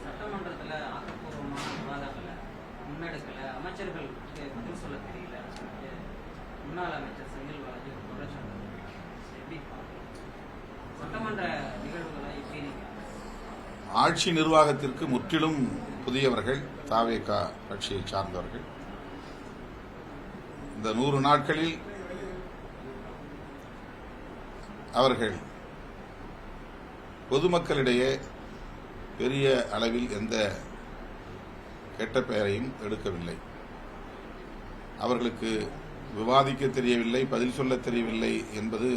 சட்டமன்றத்தில் ஆக்கப்பூர்வமான விவாதங்களை முன்னெடுக்கல, அமைச்சர்கள் பதில் சொல்ல தெரியல, முன்னாள் அமைச்சர் செந்தில் பாலாஜி குற்றச்சாட்டு. சட்டமன்ற நிகழ்வுகளை எப்படி ஆட்சி நிர்வாகத்திற்கு முற்றிலும் புதியவர்கள் தாவேகா கட்சியை சார்ந்தவர்கள். இந்த 100 நாட்களில் அவர்கள் பொதுமக்களிடையே பெரிய அளவில் எந்த கெட்ட பெயரையும் எடுக்கவில்லை. அவர்களுக்கு விவாதிக்க தெரியவில்லை, பதில் சொல்ல தெரியவில்லை என்பது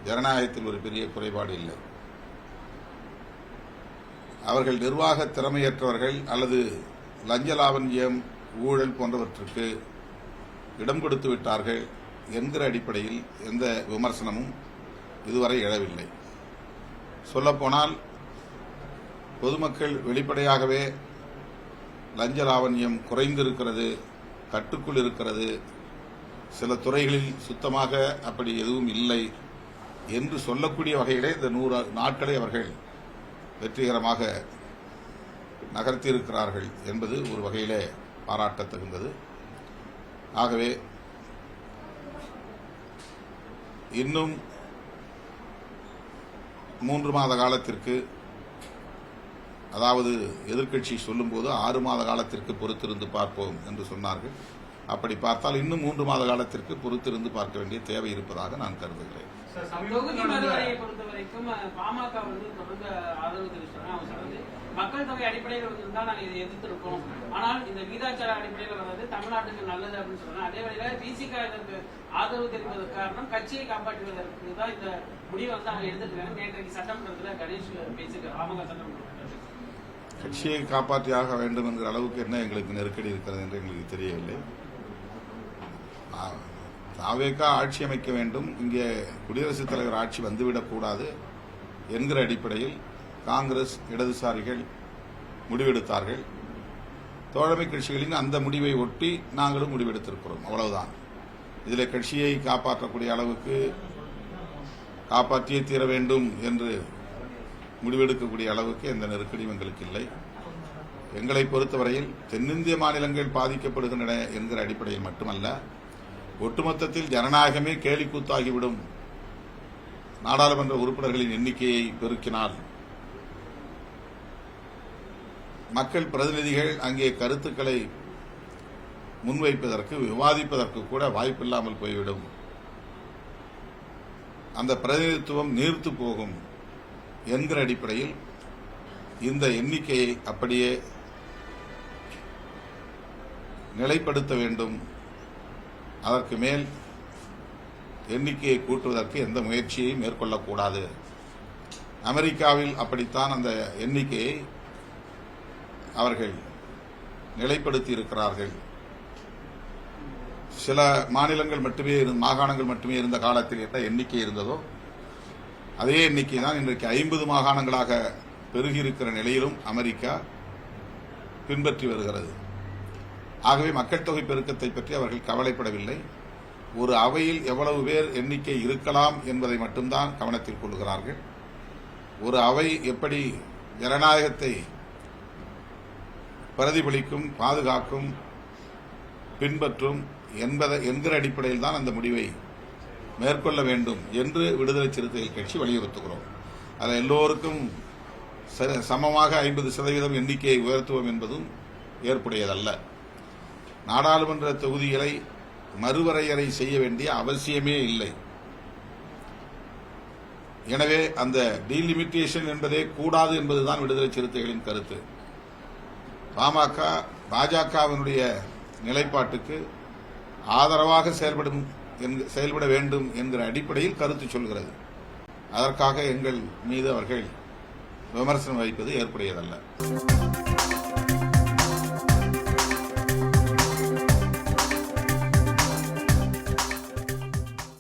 ஜனநாயகத்தில் ஒரு பெரிய குறைபாடு இல்லை. அவர்கள் நிர்வாக திறமையற்றவர்கள் அல்லது லஞ்ச லாவண்யம், ஊழல் போன்றவற்றுக்கு இடம் கொடுத்து விட்டார்கள் என்கிற அடிப்படையில் எந்த விமர்சனமும் இதுவரை எழவில்லை. சொல்லப்போனால் பொதுமக்கள் வெளிப்படையாகவே லஞ்ச லாவண்யம் குறைந்திருக்கிறது, கட்டுக்குள் இருக்கிறது, சில துறைகளில் சுத்தமாக அப்படி எதுவும் இல்லை என்று சொல்லக்கூடிய வகையிலே இந்த 100 நாட்களை அவர்கள் வெற்றிகரமாக நகர்த்தியிருக்கிறார்கள் என்பது ஒரு வகையிலே பாராட்டத்தகுந்தது. ஆகவே இன்னும் 3 மாத காலத்திற்கு, அதாவது எதிர்க்கட்சி சொல்லும்போது 6 மாத காலத்திற்கு பொறுத்திருந்து பார்ப்போம் என்று சொன்னார்கள். அப்படி பார்த்தால் இன்னும் 3 மாத காலத்திற்கு பொறுத்திருந்து பார்க்க வேண்டிய தேவை இருப்பதாக நான் கருதுகிறேன். பொறுத்தவரைக்கும் பாமக தொடர்ந்து ஆதரவு தெரிவிச்சாங்க. மக்கள் தொகை அடிப்படையில் வந்திருந்தால் நாங்கள் இதை எதிர்த்திருக்கோம். ஆனால் இந்த விகிதாச்சார அடிப்படையில் வர்றது தமிழ்நாட்டுக்கு நல்லது அப்படின்னு சொல்றாங்க. அதே வழியில பிசிக இதற்கு ஆதரவு தெரிவிப்பதற்கு காரணம் கட்சியை காப்பாற்றுவதற்கு தான் இந்த முடிவை அவங்க எடுத்துருக்காங்க. நேற்றைக்கு சட்டமன்றத்தில் கணேஷ் பேசியிருக்காரு. பாமக சட்டமன்ற கட்சியை காப்பாற்றியாக வேண்டும் என்கிற அளவுக்கு என்ன எங்களுக்கு நெருக்கடி இருக்கிறது என்று எங்களுக்கு தெரியவில்லை. தாவேகா ஆட்சி அமைக்க வேண்டும், இங்கே குடியரசுத் தலைவர் ஆட்சி வந்துவிடக்கூடாது என்கிற அடிப்படையில் காங்கிரஸ், இடதுசாரிகள் முடிவெடுத்தார்கள். தோழமை கட்சிகளின் அந்த முடிவை ஒட்டி நாங்களும் முடிவெடுத்திருக்கிறோம். அவ்வளவுதான். இதில் கட்சியை காப்பாற்றக்கூடிய அளவுக்கு காப்பாற்றியே தீர வேண்டும் என்று முடிவெடுக்கக்கூடிய அளவுக்கு எந்த நெருக்கடியும் எங்களுக்கு இல்லை. எங்களை பொறுத்தவரையில் தென்னிந்திய மாநிலங்கள் பாதிக்கப்படுகின்றன என்கிற அடிப்படையில் மட்டுமல்ல, ஒட்டுமொத்தத்தில் ஜனநாயகமே கேலிக்கூத்தாகிவிடும். நாடாளுமன்ற உறுப்பினர்களின் எண்ணிக்கையை பெருக்கினால் மக்கள் பிரதிநிதிகள் அங்கே கருத்துக்களை முன்வைப்பதற்கு, விவாதிப்பதற்கு கூட வாய்ப்பில்லாமல் போய்விடும். அந்த பிரதிநிதித்துவம் நீர்த்து போகும் என்கிற அடிப்படையில் இந்த எண்ணிக்கையை அப்படியே நிலைப்படுத்த வேண்டும். அதற்கு மேல் எண்ணிக்கையை கூட்டுவதற்கு எந்த முயற்சியையும் மேற்கொள்ளக்கூடாது. அமெரிக்காவில் அப்படித்தான் அந்த எண்ணிக்கையை அவர்கள் நிலைப்படுத்தி இருக்கிறார்கள். சில மாநிலங்கள் மட்டுமே, மாகாணங்கள் மட்டுமே இருந்த காலத்தில் என்ன எண்ணிக்கை இருந்ததோ அதே எண்ணிக்கை தான் இன்றைக்கு 50 மாகாணங்களாக பெருகியிருக்கிற நிலையிலும் அமெரிக்கா பின்பற்றி வருகிறது. ஆகவே மக்கள் தொகை பெருக்கத்தை பற்றி அவர்கள் கவலைப்படவில்லை. ஒரு அவையில் எவ்வளவு பேர் எண்ணிக்கை இருக்கலாம் என்பதை மட்டும்தான் கவனத்தில் கொள்கிறார்கள். ஒரு அவை எப்படி ஜனநாயகத்தை பிரதிபலிக்கும், பாதுகாக்கும், பின்பற்றும் என்கிற அடிப்படையில் தான் அந்த முடிவை மேற்கொள்ள வேண்டும் என்று விடுதலை சிறுத்தைகள் கட்சி வலியுறுத்துகிறோம். அதில் எல்லோருக்கும் சமமாக 50% எண்ணிக்கையை உயர்த்துவோம் என்பதும் ஏற்புடையதல்ல. நாடாளுமன்ற தொகுதிகளை மறுவரையறை செய்ய வேண்டிய அவசியமே இல்லை. எனவே அந்த டீலிமிட்டேஷன் என்பதே கூடாது என்பதுதான் விடுதலை சிறுத்தைகளின் கருத்து. பாஜகவினுடைய நிலைப்பாட்டுக்கு ஆதரவாக செயல்பட வேண்டும் என்கிற அடிப்படையில் கருத்து சொல்கிறது. அதற்காக எங்கள் மீது அவர்கள் விமர்சனம் வைப்பது ஏற்புடையதல்ல.